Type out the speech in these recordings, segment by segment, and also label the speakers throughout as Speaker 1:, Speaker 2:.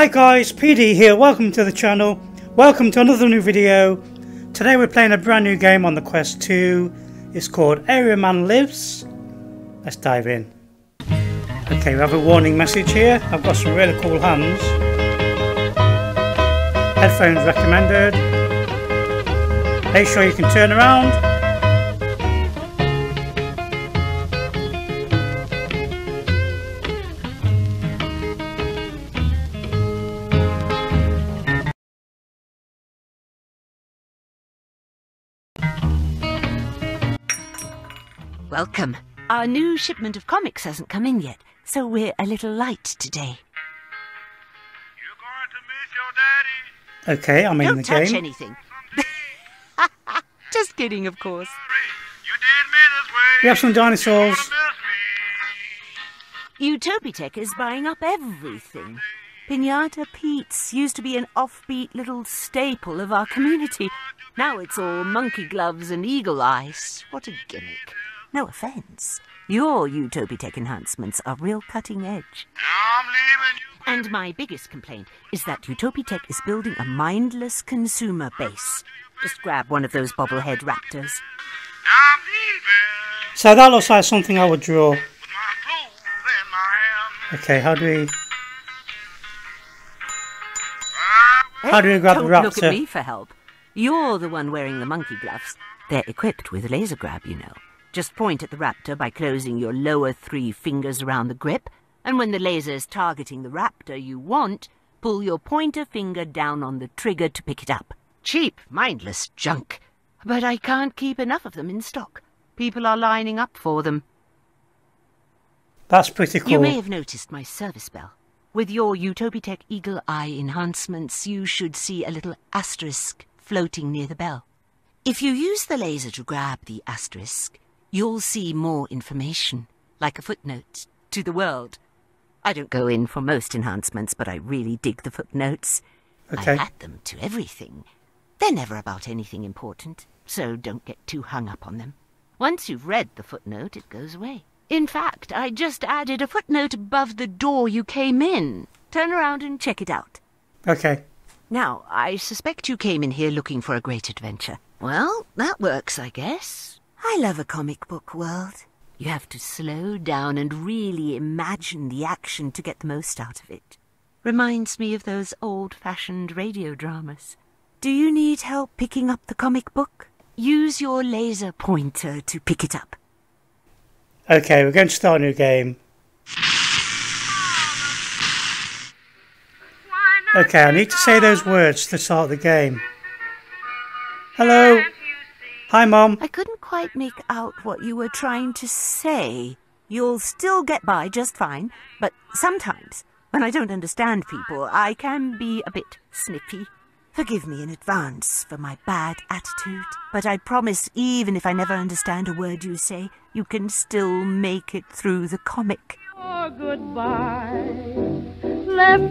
Speaker 1: Hi guys, PD here, welcome to the channel, welcome to another new video. Today we're playing a brand new game on the Quest 2. It's called Area Man Lives. Let's dive in. Okay, we have a warning message here. I've got some really cool hands. Headphones recommended. Make sure you can turn around.
Speaker 2: Welcome. Our new shipment of comics hasn't come in yet, so we're a little light today.
Speaker 3: You're going to miss your daddy.
Speaker 1: Okay, I'm in the game.
Speaker 2: Don't touch anything. Just kidding, of course.
Speaker 3: You did me this way.
Speaker 1: We have some dinosaurs.
Speaker 2: Utopitech is buying up everything. Pinata Pete's used to be an offbeat little staple of our community. Now it's all monkey gloves and eagle eyes. What a gimmick. No offence. Your Utopitech enhancements are real cutting edge.
Speaker 3: I'm leaving you.
Speaker 2: And my biggest complaint is that Utopitech is building a mindless consumer base. Just grab one of those bobblehead raptors.
Speaker 3: I'm leaving.
Speaker 1: So that looks like something I would draw.
Speaker 3: With my clothes in my hand.
Speaker 1: Okay, how do we grab the
Speaker 2: Don't
Speaker 1: raptor?
Speaker 2: look at me for help. You're the one wearing the monkey gloves. They're equipped with laser grab, you know. Just point at the raptor by closing your lower 3 fingers around the grip, and when the laser's targeting the raptor you want, pull your pointer finger down on the trigger to pick it up. Cheap, mindless junk. But I can't keep enough of them in stock. People are lining up for them.
Speaker 1: That's pretty cool.
Speaker 2: You may have noticed my service bell. With your Utopitech Eagle Eye enhancements, you should see a little asterisk floating near the bell. If you use the laser to grab the asterisk, you'll see more information, like a footnote to the world. I don't go in for most enhancements, but I really dig the footnotes.
Speaker 1: Okay.
Speaker 2: I add them to everything. They're never about anything important, so don't get too hung up on them. Once you've read the footnote, it goes away. In fact, I just added a footnote above the door you came in. Turn around and check it out.
Speaker 1: Okay.
Speaker 2: Now, I suspect you came in here looking for a great adventure. Well, that works, I guess. I love a comic book world. You have to slow down and really imagine the action to get the most out of it. Reminds me of those old-fashioned radio dramas. Do you need help picking up the comic book? Use your laser pointer to pick it up.
Speaker 1: Okay, we're going to start a new game. Okay, I need to say those words to start the game. Hello. Hi, Mom.
Speaker 2: I couldn't quite make out what you were trying to say. You'll still get by just fine, but sometimes, when I don't understand people, I can be a bit snippy. Forgive me in advance for my bad attitude, but I promise even if I never understand a word you say, you can still make it through the comic.
Speaker 4: Oh, goodbye.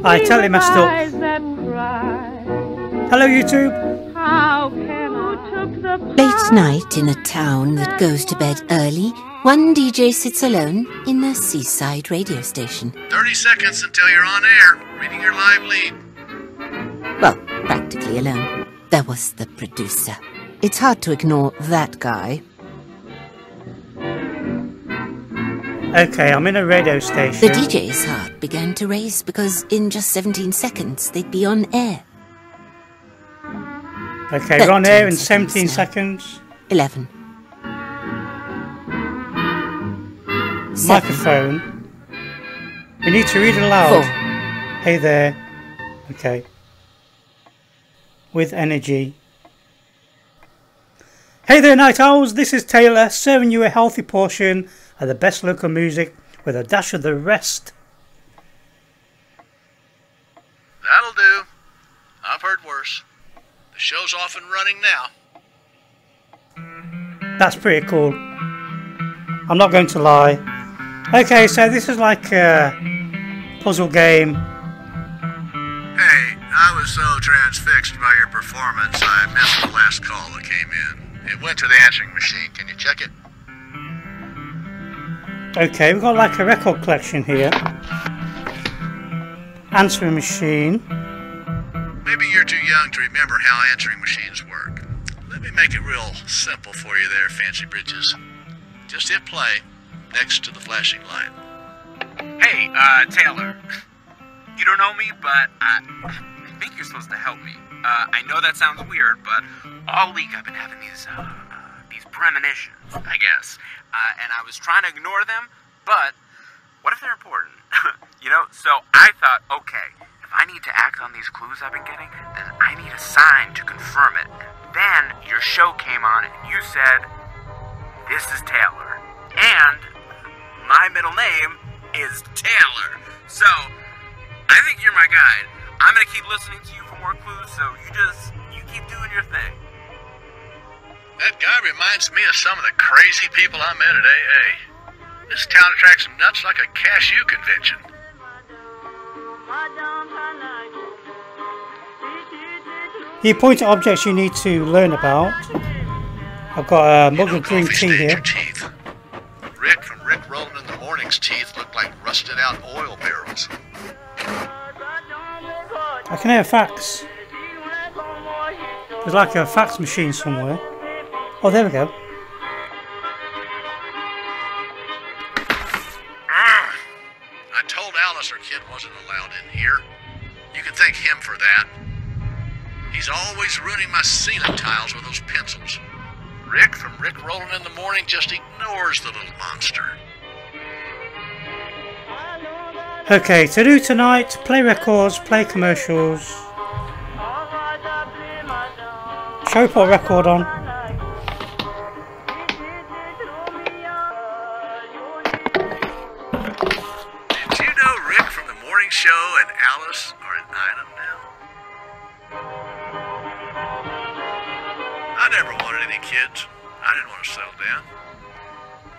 Speaker 1: I totally messed up. Hello, YouTube.
Speaker 4: How can
Speaker 2: Late night in a town that goes to bed early, one DJ sits alone in a seaside radio station.
Speaker 3: 30 seconds until you're on air, reading your live lead.
Speaker 2: Well, practically alone. There was the producer. It's hard to ignore that guy.
Speaker 1: Okay, I'm in a radio station.
Speaker 2: The DJ's heart began to race because in just 17 seconds they'd be on air.
Speaker 1: Okay, we're on air in
Speaker 2: 17
Speaker 1: 17 seconds.
Speaker 2: 11.
Speaker 1: Microphone. We need to read aloud.
Speaker 2: 4.
Speaker 1: Hey there. Okay. With energy. Hey there, Night Owls. This is Taylor, serving you a healthy portion of the best local music with a dash of the rest.
Speaker 3: That'll do. I've heard worse. The show's off and running now.
Speaker 1: That's pretty cool. I'm not going to lie. Okay, so this is like a puzzle game.
Speaker 3: Hey, I was so transfixed by your performance, I missed the last call that came in. It went to the answering machine. Can you check it?
Speaker 1: Okay, we've got like a record collection here. answering machine.
Speaker 3: Maybe you're too young to remember how answering machines work. Let me make it real simple for you there, Fancy Britches. Just hit play next to the flashing light.
Speaker 5: Hey, Taylor. You don't know me, but I think you're supposed to help me. I know that sounds weird, but all week I've been having these premonitions, I guess. And I was trying to ignore them, but what if they're important? You know, so I thought, okay, if I need to act on these clues I've been getting, then I need a sign to confirm it. Then your show came on and you said, "This is Taylor. And my middle name is Taylor. So, I think you're my guide. I'm gonna keep listening to you for more clues, so you keep doing your thing."
Speaker 3: That guy reminds me of some of the crazy people I met at AA. This town attracts nuts like a cashew convention.
Speaker 1: You point at objects you need to learn about. I've got a mug of green
Speaker 3: coffee
Speaker 1: tea
Speaker 3: stains
Speaker 1: here.
Speaker 3: your teeth. Rick from Rick Rolling in the Morning's teeth look like rusted out oil barrels.
Speaker 1: I can hear a fax. There's like a fax machine somewhere. Oh, there we go.
Speaker 3: I told Alice her kid wasn't allowed in here. You can thank him for that. He's always ruining my ceiling tiles with those pencils. Rick from Rick Rolling in the Morning just ignores the little monster.
Speaker 1: Okay, to do tonight, play records, play commercials. Shall we put a record on?
Speaker 3: Did you know Rick from the Morning Show and Alice are an item now? I never wanted any kids. I didn't want to settle down.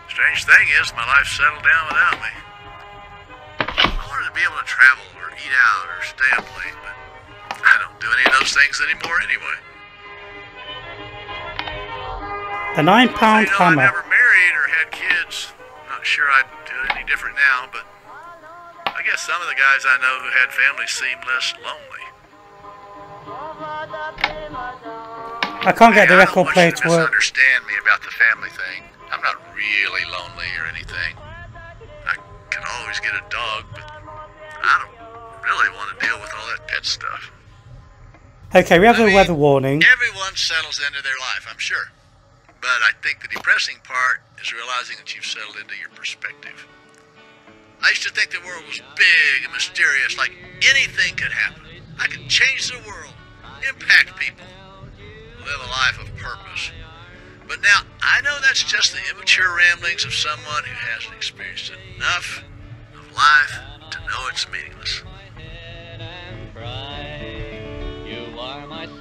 Speaker 3: Strange thing is, my life settled down without me. I wanted to be able to travel or eat out or stay up late, but I don't do any of those things anymore anyway.
Speaker 1: The £9
Speaker 3: I
Speaker 1: hammer.
Speaker 3: never married or had kids. I'm not sure I'd do it any different now, but I guess some of the guys I know who had families seem less lonely.
Speaker 1: I can't get the record player
Speaker 3: to
Speaker 1: to work.
Speaker 3: Misunderstand me about the family thing. I'm not really lonely or anything. I can always get a dog, but I don't really want to deal with all that pet stuff.
Speaker 1: Okay, we have
Speaker 3: I
Speaker 1: a
Speaker 3: mean,
Speaker 1: weather warning.
Speaker 3: Everyone settles into their life, I'm sure. But I think the depressing part is realizing that you've settled into your perspective. I used to think the world was big and mysterious, like anything could happen. I could change the world, impact people, live a life of purpose. But now I know that's just the immature ramblings of someone who hasn't experienced enough of life to know it's meaningless.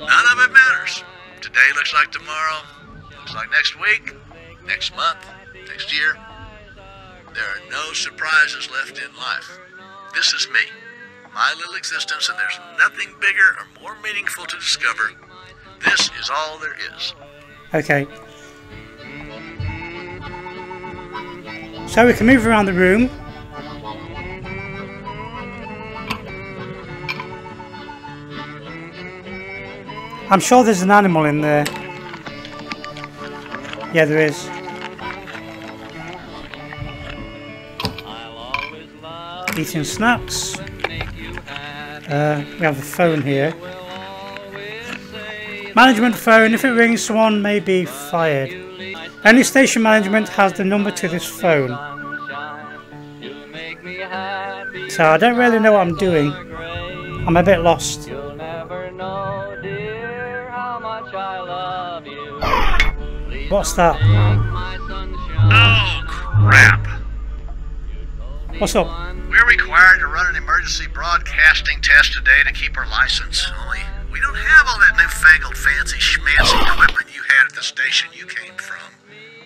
Speaker 3: None of it matters. Today looks like tomorrow, looks like next week, next month, next year. There are no surprises left in life. This is me, my little existence, and there's nothing bigger or more meaningful to discover. This is all there is.
Speaker 1: Okay. So we can move around the room. I'm sure there's an animal in there. Yeah, there is. Eating snacks. We have a phone here. Management phone. If it rings, someone may be fired. Only station management has the number to this phone. So I don't really know what I'm doing. I'm a bit lost. What's that?
Speaker 3: Oh, crap.
Speaker 1: What's up?
Speaker 3: We're required to run an emergency broadcasting test today to keep our license. Only we don't have all that newfangled fancy schmancy equipment you had at the station you came from.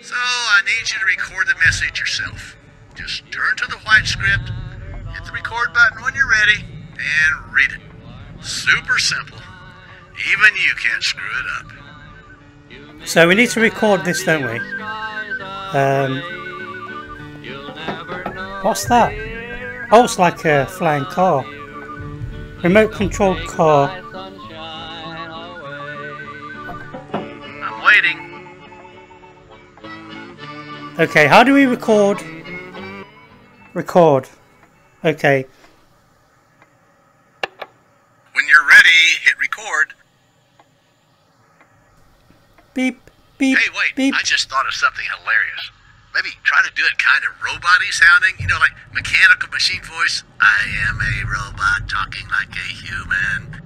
Speaker 3: So I need you to record the message yourself. Just turn to the white script, hit the record button when you're ready, and read it. Super simple. Even you can't screw it up.
Speaker 1: So we need to record this, don't we? What's that? Oh, it's like a flying car. Remote controlled car.
Speaker 3: I'm waiting.
Speaker 1: Okay, how do we record? Record. Okay.
Speaker 3: When you're ready, hit record.
Speaker 1: Beep, beep,
Speaker 3: Hey, wait,
Speaker 1: beep.
Speaker 3: I just thought of something hilarious. Maybe try to do it kind of robot-y sounding, you know, like mechanical machine voice. I am a robot talking like a human.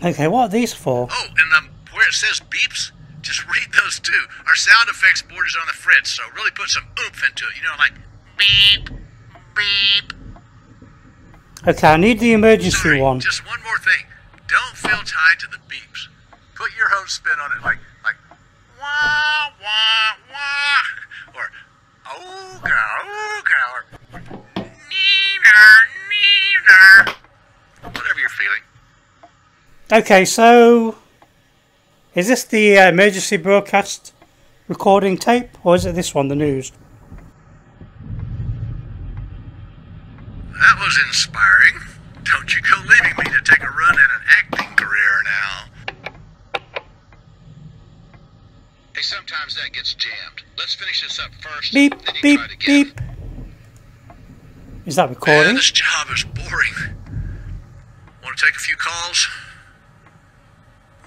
Speaker 1: Okay, what are these for?
Speaker 3: Oh, and where it says beeps, just read those too. Our sound effects board is on the fritz, so really put some oomph into it, you know, like beep, beep.
Speaker 1: Okay, I need the emergency
Speaker 3: Sorry,
Speaker 1: one.
Speaker 3: just one more thing. Don't feel tied to the beeps. Put your own spin on it, like wah, wah, wah, or ooga, ooga, or neener, neener. Whatever you're feeling.
Speaker 1: Okay, so is this the emergency broadcast recording tape, or is it this one, the news?
Speaker 3: That was inspiring. Don't you go leaving me to take a run at an acting career now. Hey, sometimes that gets jammed. Let's finish this up first.
Speaker 1: Beep,
Speaker 3: then you
Speaker 1: beep,
Speaker 3: try to get
Speaker 1: beep. Is that recording?
Speaker 3: Man, this job is boring. Want to take a few calls?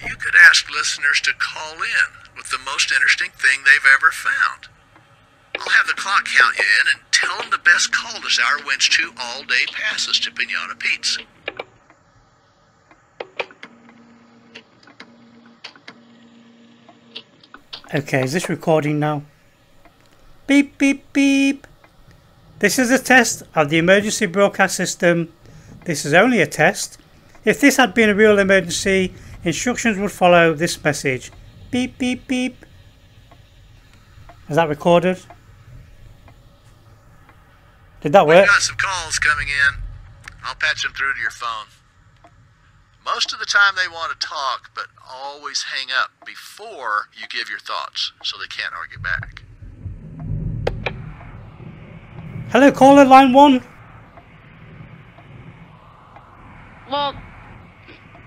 Speaker 3: You could ask listeners to call in with the most interesting thing they've ever found. I'll have the clock count you in and tell them the best call this hour wins 2 all-day passes to Pinata Pete's.
Speaker 1: Okay, is this recording now? Beep, beep, beep. This is a test of the emergency broadcast system. This is only a test. If this had been a real emergency, instructions would follow this message. Beep, beep, beep. Is that recorded? Did that
Speaker 3: We
Speaker 1: work?
Speaker 3: got some calls coming in. I'll patch them through to your phone. Most of the time they want to talk, but always hang up before you give your thoughts, so they can't argue back.
Speaker 1: Hello, caller line 1.
Speaker 6: Well,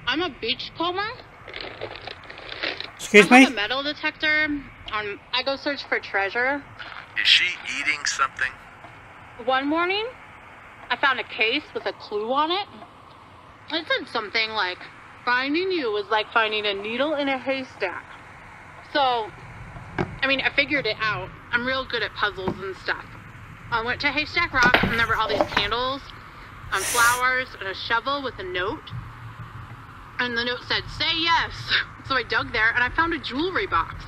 Speaker 6: I'm a beachcomber.
Speaker 1: Excuse
Speaker 6: I have
Speaker 1: me?
Speaker 6: a metal detector. I go search for treasure.
Speaker 3: Is she eating something?
Speaker 6: One morning, I found a case with a clue on it. It said something like, finding you was like finding a needle in a haystack. So, I figured it out. I'm real good at puzzles and stuff. I went to Haystack Rock, and there were all these candles, and flowers, and a shovel with a note. And the note said, say yes. So I dug there, and I found a jewelry box.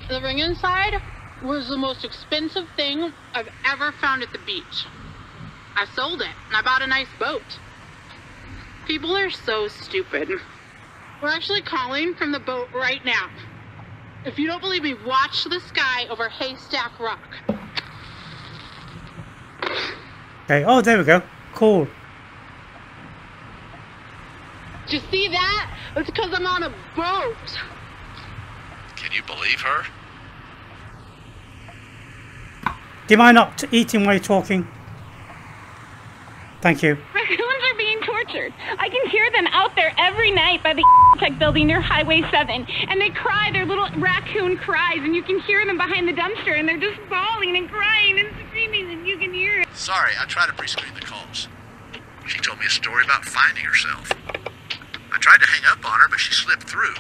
Speaker 6: The ring inside was the most expensive thing I've ever found at the beach. I sold it, and I bought a nice boat. People are so stupid. We're actually calling from the boat right now. If you don't believe me, watch the sky over Haystack Rock.
Speaker 1: Okay, oh, there we go. Cool.
Speaker 6: Did you see that? It's because I'm on a boat.
Speaker 3: Can you believe her?
Speaker 1: Do you mind not eating while you're talking? Thank you.
Speaker 7: Raccoons are being tortured. I can hear them out there every night by the Tech building near Highway 7. And they cry their little raccoon cries, and you can hear them behind the dumpster, and they're just bawling and crying and screaming, and you can hear it.
Speaker 3: Sorry, I tried to pre-screen the calls. She told me a story about finding herself. I tried to hang up on her, but she slipped through.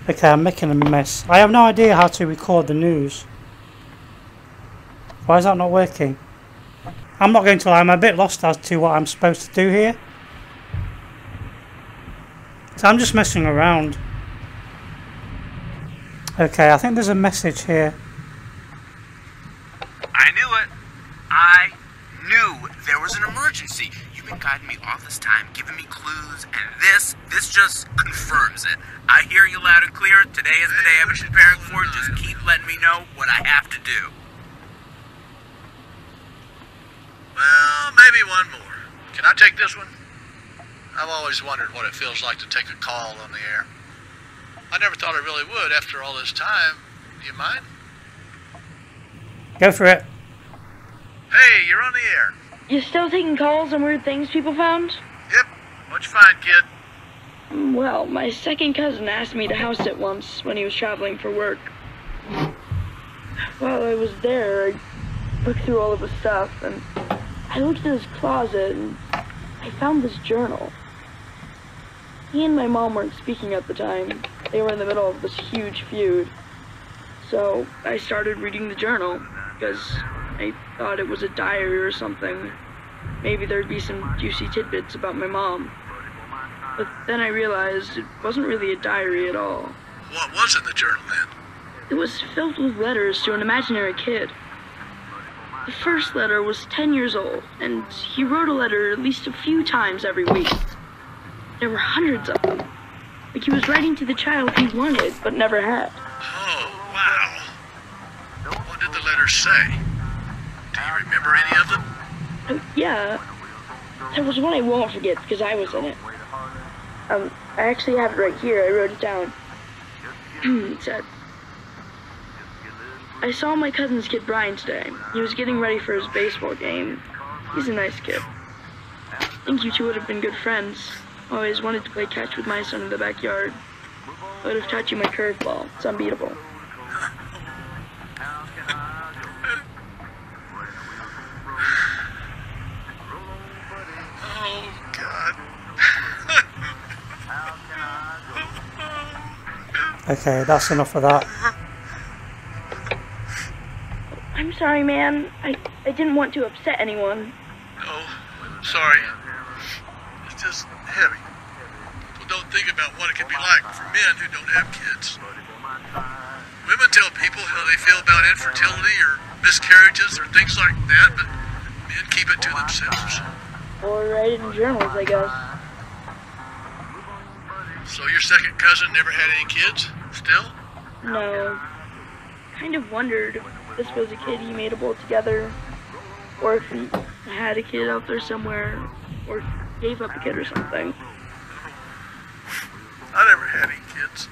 Speaker 1: Okay, I'm making a mess. I have no idea how to record the news. Why is that not working? I'm not going to lie, I'm a bit lost as to what I'm supposed to do here. So I'm just messing around. Okay, I think there's a message here.
Speaker 5: I knew it. I knew there was an emergency. You've been guiding me all this time, giving me clues, and this just confirms it. I hear you loud and clear. Today is the day I've been preparing for. Just keep letting me know what I have to do.
Speaker 3: Well, maybe one more. Can I take this one? I've always wondered what it feels like to take a call on the air. I never thought I really would after all this time. Do you mind?
Speaker 1: Go for it.
Speaker 3: Hey, you're on the air.
Speaker 8: You still taking calls on weird things people found?
Speaker 3: Yep. What'd you find, kid?
Speaker 8: Well, my second cousin asked me to house sit once when he was traveling for work. While I was there, I looked through all of his stuff, and I looked in his closet, and I found this journal. He and my mom weren't speaking at the time. They were in the middle of this huge feud. So I started reading the journal, because I thought it was a diary or something. Maybe there'd be some juicy tidbits about my mom. But then I realized it wasn't really a diary at all.
Speaker 3: What was in the journal then?
Speaker 8: It was filled with letters to an imaginary kid. The first letter was 10 years old, and he wrote a letter at least a few times every week. There were hundreds of them. Like he was writing to the child he wanted, but never had.
Speaker 3: Oh, wow. What did the letters say? Do you remember any of them?
Speaker 8: Yeah. There was one I won't forget because I was in it. I actually have it right here. I wrote it down. It said, I saw my cousin's kid Brian today. He was getting ready for his baseball game. He's a nice kid. I think you two would have been good friends. I always wanted to play catch with my son in the backyard. I would have taught you my curveball. It's unbeatable.
Speaker 3: Oh, God.
Speaker 1: Okay, that's enough of that.
Speaker 8: I'm sorry, man. I didn't want to upset anyone.
Speaker 3: Oh, sorry. It's just heavy. People don't think about what it can be like for men who don't have kids. Women tell people how they feel about infertility or miscarriages or things like that, but men keep it to themselves.
Speaker 8: Or write it in journals, I guess.
Speaker 3: So your second cousin never had any kids? Still?
Speaker 8: No. Kind of wondered if this was a kid he made a bowl together, or if he had a kid out there somewhere, or gave up a kid or something.
Speaker 3: I never had any kids.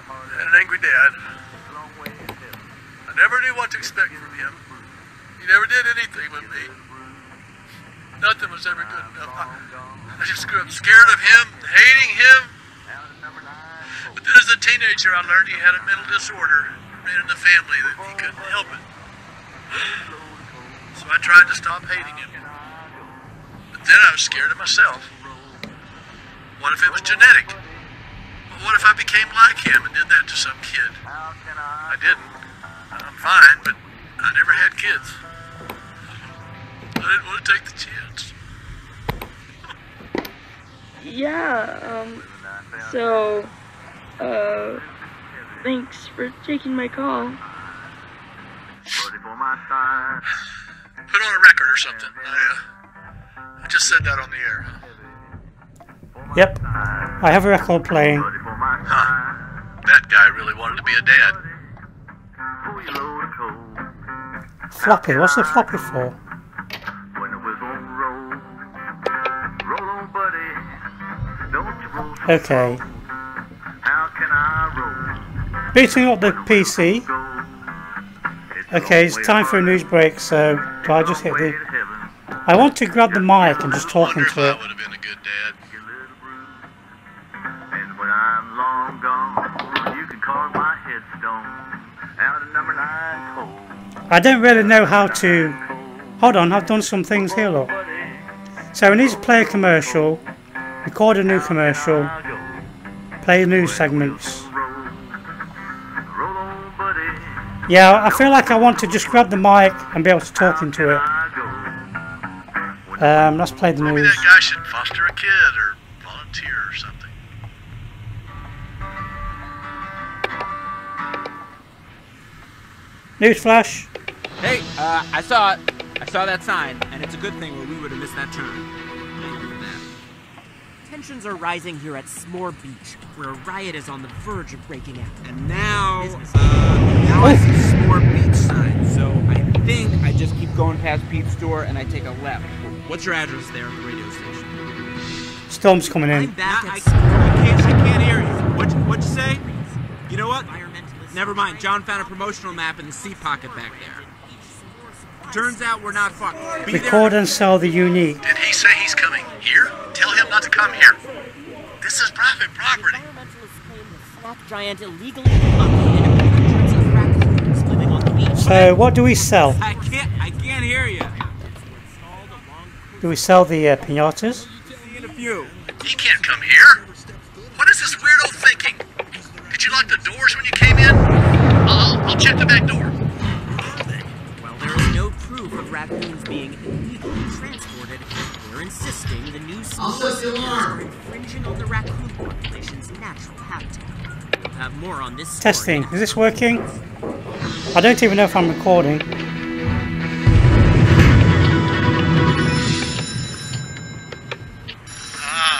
Speaker 3: I had an angry dad. I never knew what to expect from him. He never did anything with me. Nothing was ever good enough. I just grew up scared of him, hating him. But then as a teenager, I learned he had a mental disorder. Ran in the family that he couldn't help it. So I tried to stop hating him. But then I was scared of myself. What if it was genetic? Well, what if I became like him and did that to some kid? I didn't. I'm fine, but I never had kids. I didn't want to take the chance.
Speaker 8: Yeah, thanks for taking my call.
Speaker 3: Put on a record or something. I just said that on the air.
Speaker 1: Yep, I have a record playing.
Speaker 3: Huh. That guy really wanted to be a dad.
Speaker 1: Floppy, what's the floppy for? Okay. Beating up the PC. Okay, it's time for a news break, so do I just hit the... I want to grab the mic and just talk into it.
Speaker 3: I would have been a good dad.
Speaker 9: And when I'm long gone, you can carve my headstone out of number 9 cold.
Speaker 1: I don't really know how to... Hold on, I've done some things here, look. So we need to play a commercial, record a new commercial, play news segments. Yeah, I feel like I want to just grab the mic and be able to talk into it. Let's play the
Speaker 3: Maybe
Speaker 1: news.
Speaker 3: that guy should foster a kid or volunteer or something.
Speaker 1: Newsflash.
Speaker 5: Hey, I saw it. I saw that sign, and it's a good thing or we would have missed that turn.
Speaker 10: Tensions are rising here at S'more Beach, where a riot is on the verge of breaking out.
Speaker 5: And now I see S'more Beach sign, so I think I just keep going past Pete's store and I take a left. What's your address there at the radio station?
Speaker 1: Storm's coming in.
Speaker 10: I'm back at
Speaker 5: I can't hear you. What'd you say? You know what? Never mind, John found a promotional map in the seat pocket back there. Turns out we're not fucked.
Speaker 1: Record and sell the unique.
Speaker 3: Did he say he's coming here? Tell him not to come here. This is private property.
Speaker 10: Giant illegally located hundreds of raccoons living on the beach.
Speaker 1: So what do we sell?
Speaker 5: I can't hear you.
Speaker 1: Do we sell the pinatas?
Speaker 5: See in a few.
Speaker 3: He can't come here. What is this weirdo thinking? Did you lock the doors when you came in? I'll check the back door.
Speaker 10: Well, there is no proof of raccoons being illegally transported. They're insisting the new species are infringing on the raccoon population's natural habitat. We'll have more on this story.
Speaker 1: Testing. Is this working? I don't even know if I'm recording.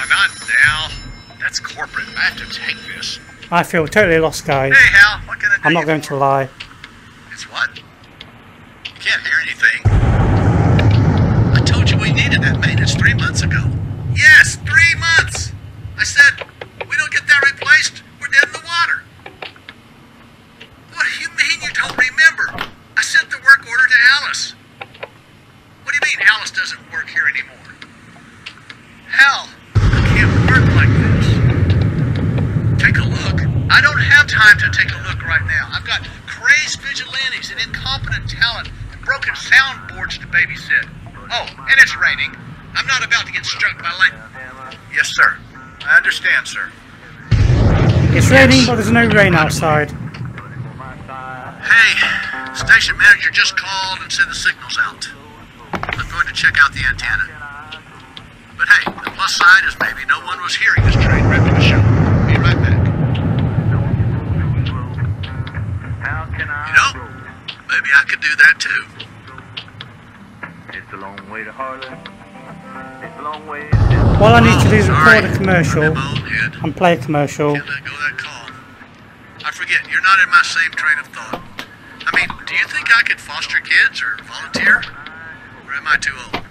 Speaker 3: Not now. That's corporate. I have to take this.
Speaker 1: I feel totally lost, guys.
Speaker 3: Hey, Hal. What can I do?
Speaker 1: I'm not going to lie.
Speaker 3: It's what? You can't hear anything. I told you we needed that maintenance 3 months ago. Yes, 3 months. I said, we don't get that replaced, we're dead in the water. What do you mean you don't remember? I sent the work order to Alice. What do you mean Alice doesn't work here anymore? Hal, I can't work like this. Take a look. I don't have time to take a look right now. I've got crazed vigilantes and incompetent talent and broken soundboards to babysit. Oh, and it's raining. I'm not about to get struck by lightning. Yes, sir. I understand, sir.
Speaker 1: It's raining, but there's no rain outside.
Speaker 3: Hey, station manager just called and said the signal's out. I'm going to check out the antenna. But hey, the plus side is maybe no one was hearing this train wreck the show. Be right back. You know, maybe I could do that too.
Speaker 9: It's a long way to Harlan. It's a long way.
Speaker 1: All I need to do is record a
Speaker 3: I'm
Speaker 1: commercial
Speaker 3: in my own head.
Speaker 1: and play a commercial.
Speaker 3: Can't let go of that call. I forget, you're not in my same train of thought. I mean, do you think I could foster kids or volunteer? Or am I too old?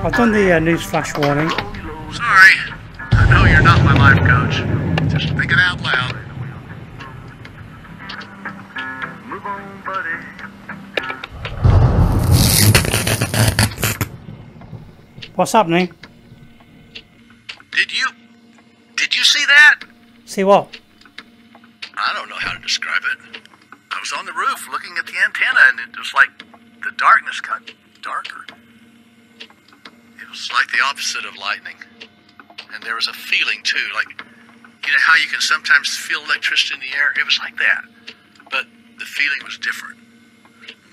Speaker 1: I've done the news flash warning.
Speaker 3: Sorry. I know you're not my life coach. Just thinking out loud.
Speaker 9: Move on, buddy.
Speaker 1: What's happening?
Speaker 3: Did you see that?
Speaker 1: See what?
Speaker 3: I don't know how to describe it. I was on the roof looking at the antenna and it was like the darkness got darker. It was like the opposite of lightning. And there was a feeling too, like, you know how you can sometimes feel electricity in the air? It was like that. But the feeling was different.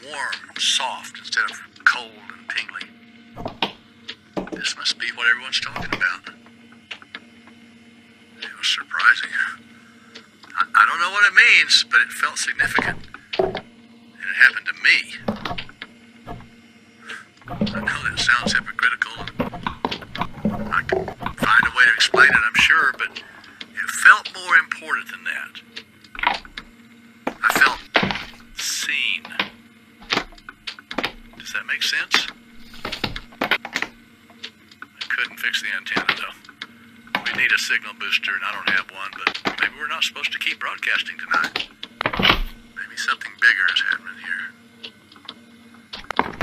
Speaker 3: Warm and soft instead of cold and tingly. This must be what everyone's talking about. It was surprising. I don't know what it means, but it felt significant. And it happened to me. I know that sounds hypocritical. I can find a way to explain it, I'm sure, but it felt more important than that. I felt seen. Does that make sense? I couldn't fix the antenna, though. We need a signal booster, and I don't have one, but maybe we're not supposed to keep broadcasting tonight. Maybe something bigger is happening here.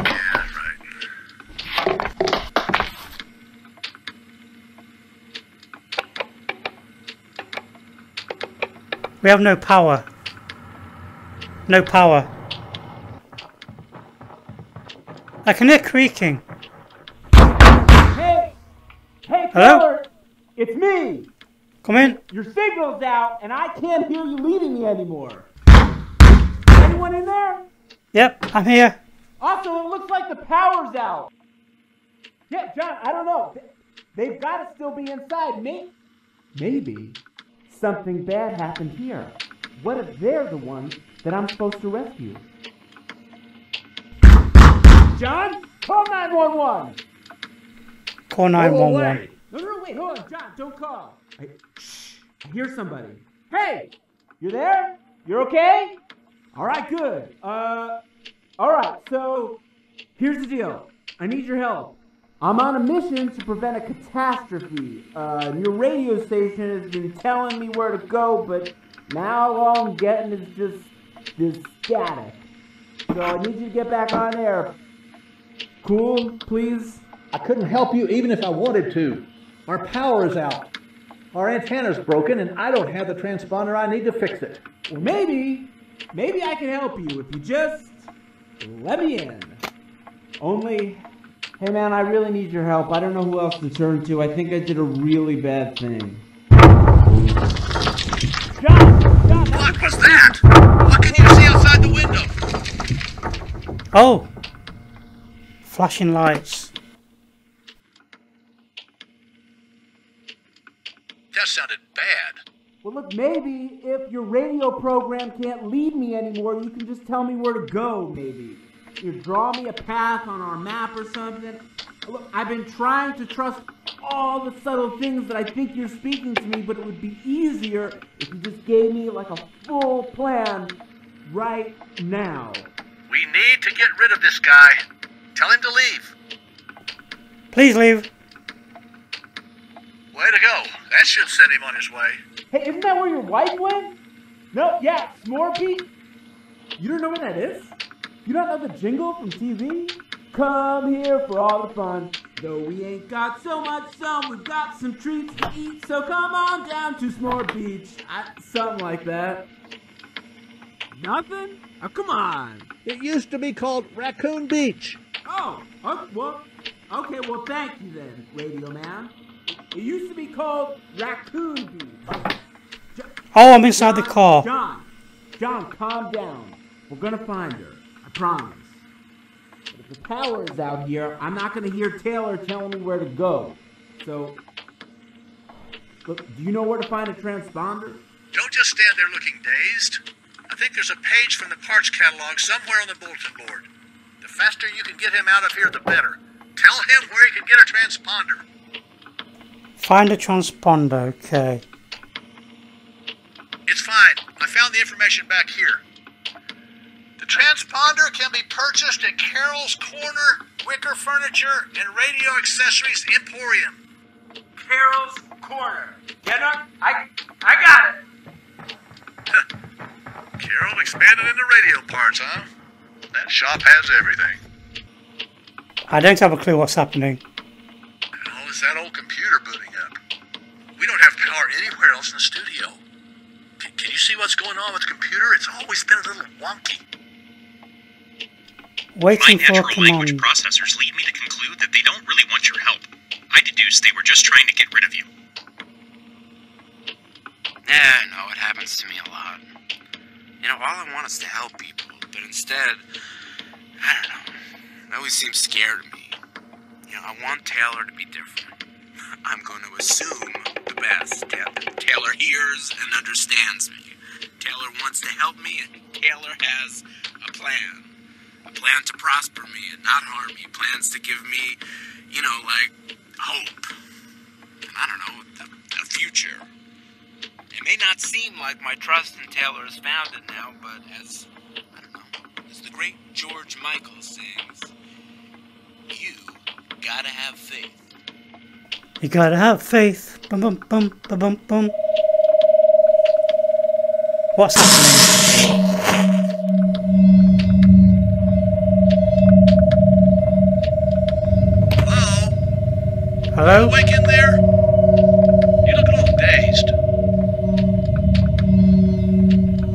Speaker 3: Yeah, right.
Speaker 1: We have no power. No power. I can hear creaking.
Speaker 11: Hey! Hey,
Speaker 1: Hello?
Speaker 11: Taylor! It's me!
Speaker 1: Come in.
Speaker 11: Your signal's out, and I can't hear you leading me anymore. Anyone in there?
Speaker 1: Yep, I'm here.
Speaker 11: Also, it looks like the power's out. Yeah, John, I don't know. They've got to still be inside. Maybe something bad happened here. What if they're the ones that I'm supposed to rescue? John, call 911.
Speaker 1: Call 911.
Speaker 11: No, wait, hold on, John, don't call. Shh, I hear somebody. Hey, you there? You're okay? All right, good. All right, so here's the deal. I need your help. I'm on a mission to prevent a catastrophe. Your radio station has been telling me where to go, but now all I'm getting is just this static. So I need you to get back on air. Cool, please?
Speaker 12: I couldn't help you even if I wanted to. Our power is out. Our antenna's broken and I don't have the transponder I need to fix it.
Speaker 11: Well, maybe I can help you if you just let me in. Only, hey man, I really need your help. I don't know who else to turn to. I think I did a really bad thing. John!
Speaker 3: What was that? What can you see outside the window?
Speaker 1: Oh! Flashing lights.
Speaker 3: That sounded bad.
Speaker 11: Well, look, maybe if your radio program can't lead me anymore, you can just tell me where to go, maybe. You draw me a path on our map or something. Look, I've been trying to trust all the subtle things that I think you're speaking to me, but it would be easier if you just gave me like a full plan right now.
Speaker 3: We need to get rid of this guy. Tell him to leave.
Speaker 1: Please leave.
Speaker 3: Way to go. That should send him on his way.
Speaker 11: Hey, isn't that where your wife went? No, yeah, S'more Pete. You don't know what that is? You don't know the jingle from TV? Come here for all the fun. Though we ain't got so much fun, we've got some treats to eat. So come on down to S'more Beach. Something like that. Nothing? Oh, come on.
Speaker 12: It used to be called Raccoon Beach.
Speaker 11: Oh, well, okay, well, thank you then, Radio Man. It used to be called Raccoon Beach.
Speaker 1: Oh, I'm inside the car.
Speaker 11: John, calm down. We're gonna find her. I promise. But if the power is out here, I'm not gonna hear Taylor telling me where to go. So, look, do you know where to find a transponder?
Speaker 3: Don't just stand there looking dazed. I think there's a page from the parts catalog somewhere on the bulletin board. The faster you can get him out of here, the better. Tell him where he can get a transponder.
Speaker 1: Find a transponder, okay.
Speaker 3: It's fine. I found the information back here. The transponder can be purchased at Carol's Corner, Wicker Furniture, and Radio Accessories Emporium.
Speaker 5: Carol's Corner. Get up? I got it.
Speaker 3: Carol expanded into radio parts, huh? That shop has everything.
Speaker 1: I don't have a clue what's happening.
Speaker 3: Oh, it's that old computer booting up. We don't have power anywhere else in the studio. Can you see what's going on with the computer? It's always been a little wonky.
Speaker 1: Waiting for a
Speaker 13: My natural
Speaker 1: command.
Speaker 13: language processors lead me to conclude that they don't really want your help. I deduce they were just trying to get rid of you.
Speaker 5: Yeah, I know, it happens to me a lot. You know, all I want is to help people, but instead, I don't know, it always seems scared of me. You know, I want Taylor to be different. I'm going to assume the best. Taylor hears and understands me. Taylor wants to help me, and Taylor has a plan. A plan to prosper me and not harm me. Plans to give me, you know, like, hope. I don't know, a future. It may not seem like my trust in Taylor is founded now, but as, I don't know, as the great George Michael sings, you gotta have faith.
Speaker 1: You gotta have faith. Bum bum bum bum bum bum. What's happening? Hello?
Speaker 3: Awake in there? You look a little dazed.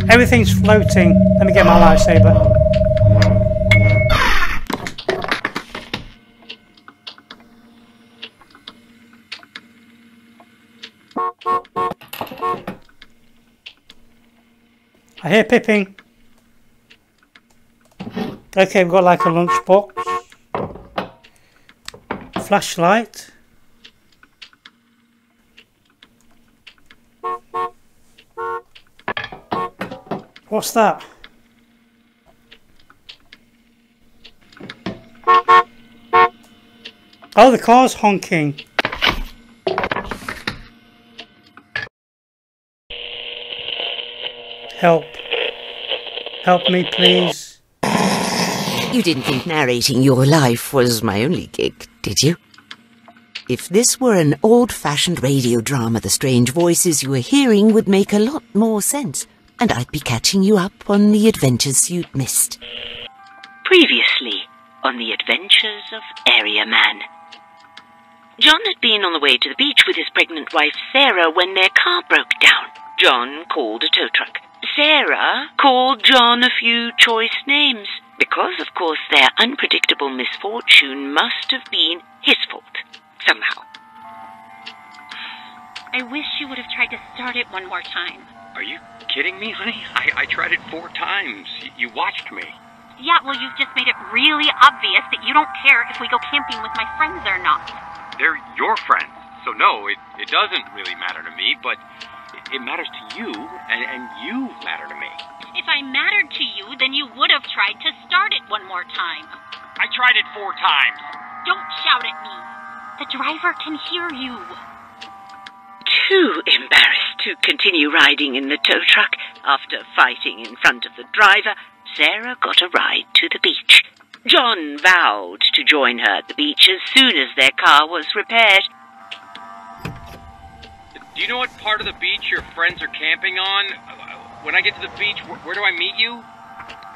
Speaker 1: Everything's floating. Let me get my lightsaber. I hear pipping. Okay, we've got like a lunchbox. Flashlight. What's that? Oh, the car's honking. Help. Help me, please.
Speaker 2: You didn't think narrating your life was my only gig, did you? If this were an old-fashioned radio drama, the strange voices you were hearing would make a lot more sense, and I'd be catching you up on the adventures you'd missed. Previously, on the adventures of Area Man. John had been on the way to the beach with his pregnant wife Sarah when their car broke down. John called a tow truck. Sarah called John a few choice names, because, of course, their unpredictable misfortune must have been his fault, somehow.
Speaker 14: I wish you would have tried to start it one more time.
Speaker 15: Are you kidding me, honey? I tried it 4 times. You watched me.
Speaker 14: Yeah, well, you've just made it really obvious that you don't care if we go camping with my friends or not.
Speaker 15: They're your friends, so no, it doesn't really matter to me, but it matters to you, and you matter to me.
Speaker 14: If I mattered to you, then you would have tried to start it one more time.
Speaker 15: I tried it 4 times.
Speaker 14: Don't shout at me. The driver can hear you.
Speaker 2: Too embarrassed to continue riding in the tow truck, after fighting in front of the driver, Sarah got a ride to the beach. John vowed to join her at the beach as soon as their car was repaired.
Speaker 15: Do you know what part of the beach your friends are camping on? When I get to the beach, where do I meet you?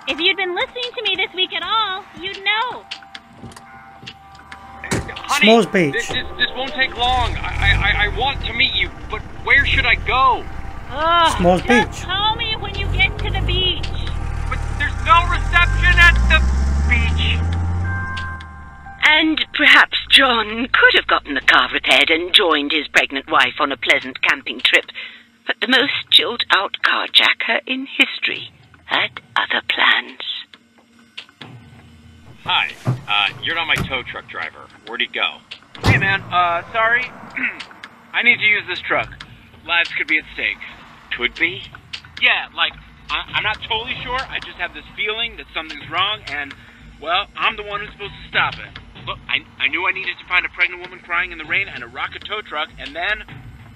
Speaker 14: If you'd been listening to me this week at all, you'd know.
Speaker 15: Honey,
Speaker 1: S'mores Beach.
Speaker 15: This won't take long. I want to meet you, but where should I go?
Speaker 1: S'mores Beach.
Speaker 14: Just call me when you get to the beach.
Speaker 15: But there's no reception at the beach.
Speaker 2: And perhaps John could have gotten the car repaired and joined his pregnant wife on a pleasant camping trip, but the most chilled-out carjacker in history had other plans.
Speaker 15: Hi, you're not my tow truck driver. Where'd he go?
Speaker 5: Hey man, sorry. I need to use this truck. Lives could be at stake.
Speaker 15: Could be?
Speaker 5: Yeah, like, I'm not totally sure. I just have this feeling that something's wrong, and, well, I'm the one who's supposed to stop it. Look, I knew I needed to find a pregnant woman crying in the rain and a rocket tow truck, and then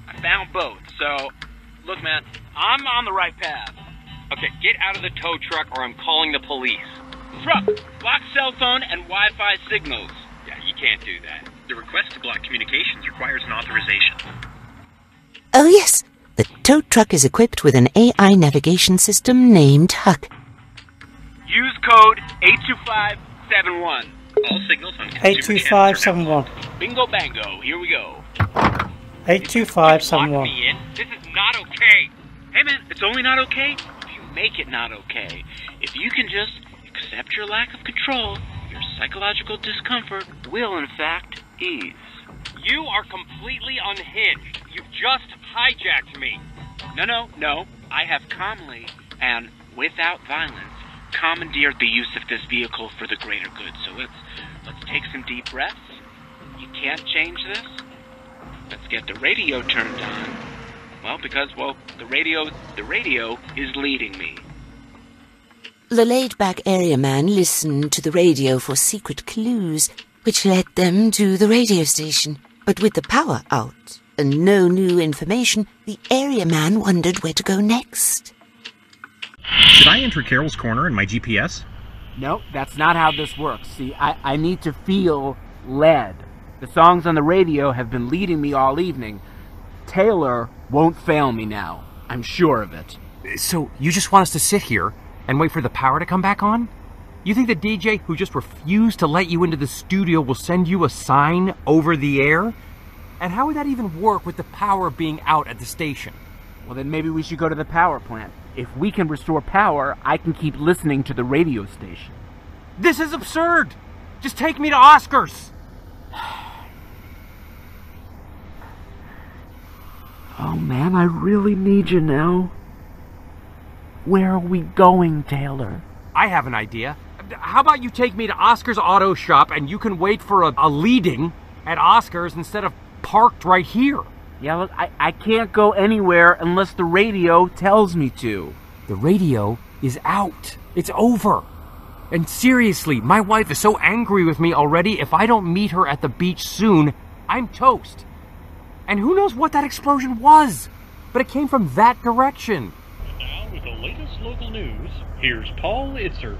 Speaker 5: I found both. So, look man, I'm on the right path.
Speaker 15: Okay, get out of the tow truck or I'm calling the police.
Speaker 5: Truck, block cell phone and Wi-Fi signals.
Speaker 15: Yeah, you can't do that. The request to block communications requires an authorization.
Speaker 2: Oh yes, the tow truck is equipped with an AI navigation system named Huck.
Speaker 5: Use code 82571.
Speaker 15: All signals on
Speaker 1: 82571.
Speaker 5: Bingo bango, here we go.
Speaker 1: 82571.
Speaker 5: Lock me in. This is not okay. Hey man, it's only not okay if you make it not okay. If you can just accept your lack of control, your psychological discomfort will in fact ease.
Speaker 15: You are completely unhinged. You've just hijacked me.
Speaker 5: No. I have calmly and without violence commandeered the use of this vehicle for the greater good. So let's take some deep breaths. You can't change this. Let's get the radio turned on. Well, because the radio is leading me.
Speaker 2: The laid-back area man listened to the radio for secret clues, which led them to the radio station. But with the power out and no new information, the area man wondered where to go next.
Speaker 13: Did I enter Carol's Corner in my GPS?
Speaker 11: No, that's not how this works. See, I need to feel led. The songs on the radio have been leading me all evening. Taylor won't fail me now. I'm sure of it.
Speaker 16: So, you just want us to sit here and wait for the power to come back on? You think the DJ who just refused to let you into the studio will send you a sign over the air? And how would that even work with the power being out at the station?
Speaker 11: Well, then maybe we should go to the power plant. If we can restore power, I can keep listening to the radio station.
Speaker 16: This is absurd! Just take me to Oscar's!
Speaker 11: Oh man, I really need you now. Where are we going, Taylor?
Speaker 16: I have an idea. How about you take me to Oscar's Auto Shop and you can wait for a leading at Oscar's instead of parked right here?
Speaker 11: Yeah, look, I can't go anywhere unless the radio tells me to.
Speaker 16: The radio is out. It's over. And seriously, my wife is so angry with me already. If I don't meet her at the beach soon, I'm toast. And who knows what that explosion was? But it came from that direction.
Speaker 13: And now with the latest local news, here's Paul Itzer.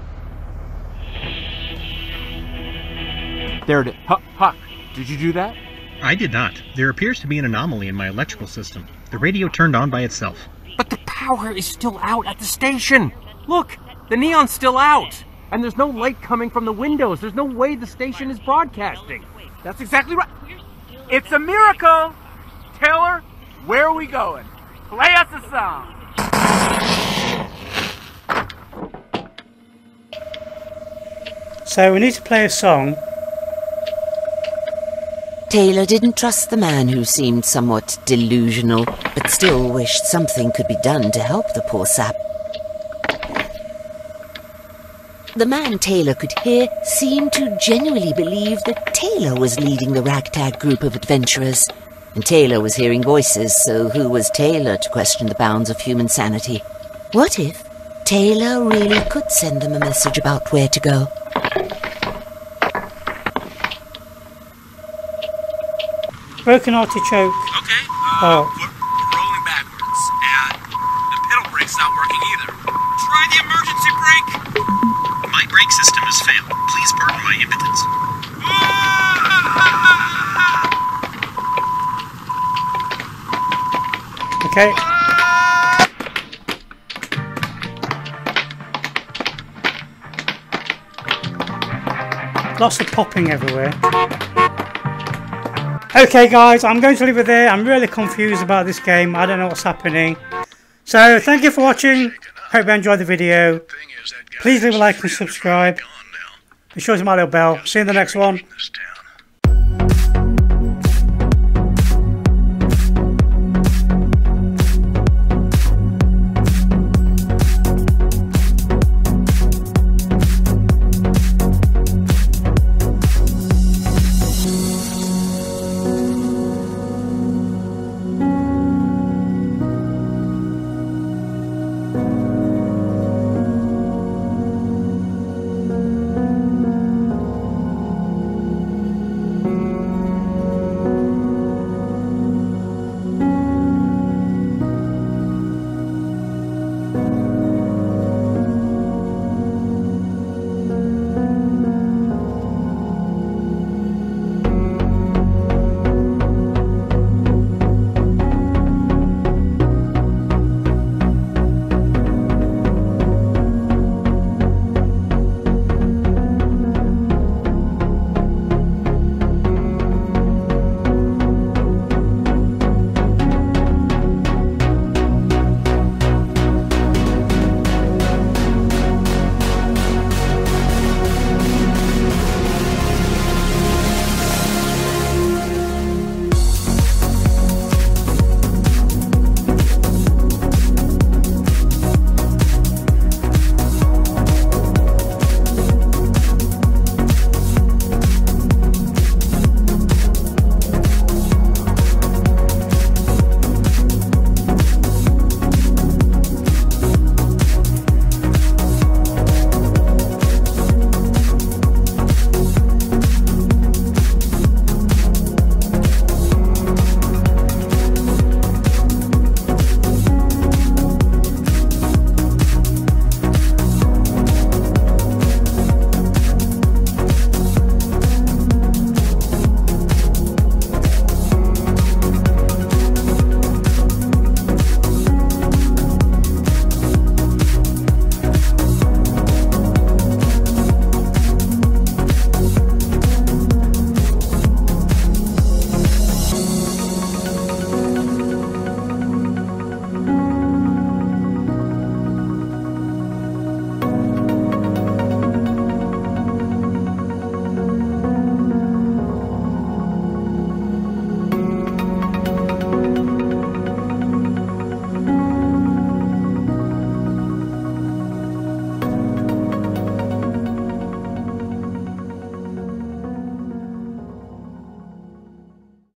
Speaker 11: There it is. Huck, did you do that?
Speaker 13: I did not. There appears to be an anomaly in my electrical system. The radio turned on by itself.
Speaker 16: But the power is still out at the station. Look, the neon's still out. And there's no light coming from the windows. There's no way the station is broadcasting.
Speaker 11: That's exactly right. It's a miracle! Taylor, where are we going? Play us a song!
Speaker 1: So we need to play a song.
Speaker 2: Taylor didn't trust the man who seemed somewhat delusional, but still wished something could be done to help the poor sap. The man Taylor could hear seemed to genuinely believe that Taylor was leading the ragtag group of adventurers. And Taylor was hearing voices, so who was Taylor to question the bounds of human sanity? What if Taylor really could send them a message about where to go?
Speaker 1: Broken artichoke.
Speaker 5: Okay,
Speaker 1: Oh.
Speaker 5: we're rolling backwards, and the pedal brake's not working either. Try the emergency brake!
Speaker 13: My brake system has failed. Please pardon my impotence.
Speaker 1: Okay. Lots of popping everywhere. Okay guys, I'm going to leave it there. I'm really confused about this game. I don't know what's happening. So thank you for watching. Hope you enjoyed the video. Please leave a like and subscribe. Be sure to hit my little bell. See you in the next one.